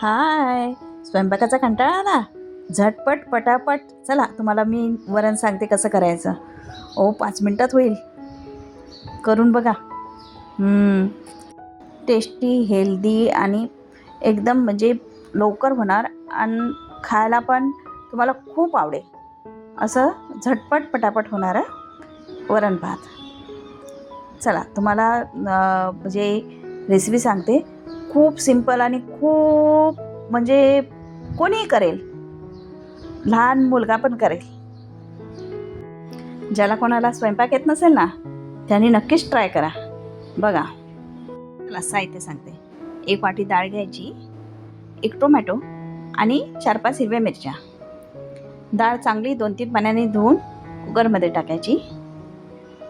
हाय, स्वयंपाकाचा कंटाळा आला? झटपट पटापट चला तुम्हाला मी वरण सांगते कसं करायचं. 5 मिनटात होईल. करून बघा. टेस्टी, हेल्दी आणि एकदम म्हणजे लवकर होणार आणि खायला पण तुम्हाला खूप आवडेल. असं झटपट पटापट होणारं वरण भात. चला तुम्हाला म्हणजे रेसिपी सांगते. खूप सिंपल आणि खूप म्हणजे कोणीही करेल. लहान मुलगा पण करेल. ज्याला कोणाला स्वयंपाक येत नसेल ना, त्यांनी नक्कीच ट्राय करा. बघा, चला साहित्य सांगते. 1 वाटी डाळ घ्यायची, 1 टोमॅटो आणि 4-5 हिरव्या मिरच्या. डाळ चांगली 2-3 पाण्याने धुवून कुकरमध्ये टाकायची.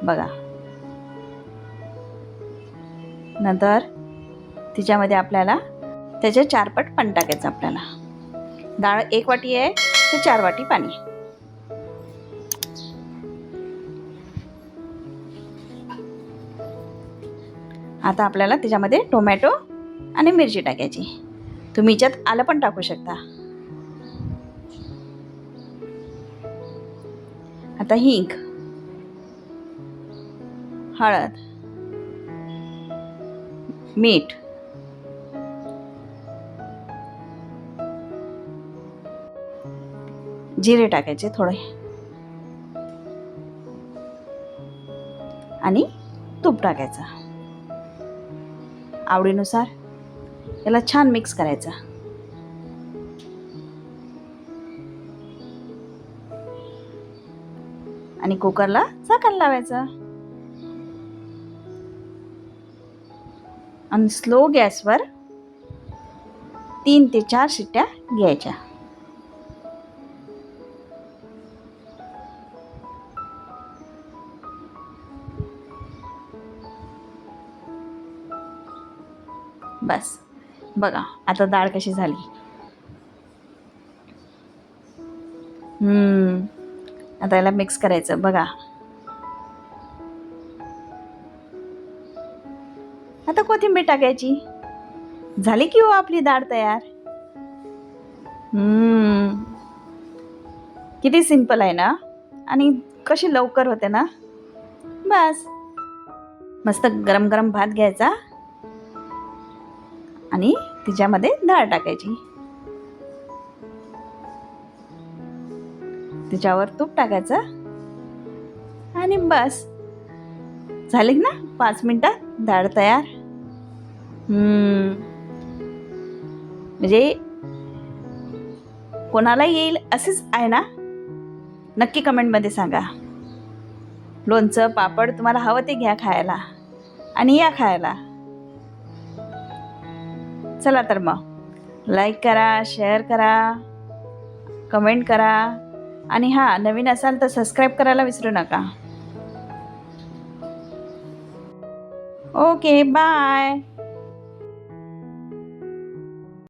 बघा, नंतर तिच्यामध्ये आपल्याला त्याचे 4 पट पाणी टाकायचं. आपल्याला डाळ 1 वाटी आहे तर 4 वाटी पाणी. आता आपल्याला त्याच्यामध्ये टोमॅटो आणि मिरची टाकायची. तुम्ही याच्यात आलं पण टाकू शकता. आता हिंग, हळद, मीठ, जिरे टाकायचे थोडे आणि तूप टाकायचं आवडीनुसार. याला छान मिक्स करायचं आणि कुकरला झाकण लावायचं आणि स्लो गॅसवर 3 ते 4 शिट्ट्या घ्यायच्या. बस बघा आता डाळ कशी झाली. आता याला मिक्स करायचं. बघा, आता कोथिंबीर टाकायची. झाली की हो आपली डाळ तयार. किती सिंपल आहे ना आणि कशी लवकर होते ना. बस मस्त गरम गरम भात घ्यायचा आणि तिच्यामध्ये डाळ टाकायची. तिच्यावर तूप टाकायचं आणि बस झाली ना 5 मिनिटात डाळ तयार. म्हणजे कोणाला येईल असेच आहे ना. नक्की कमेंटमध्ये सांगा. लोणचं पापड तुम्हाला हवं ते घ्या खायला आणि या खायला. चला तर मग लाईक करा, शेअर करा, कमेंट करा आणि नवीन असाल तर सबस्क्राईब करायला विसरू नका. Okay, bye.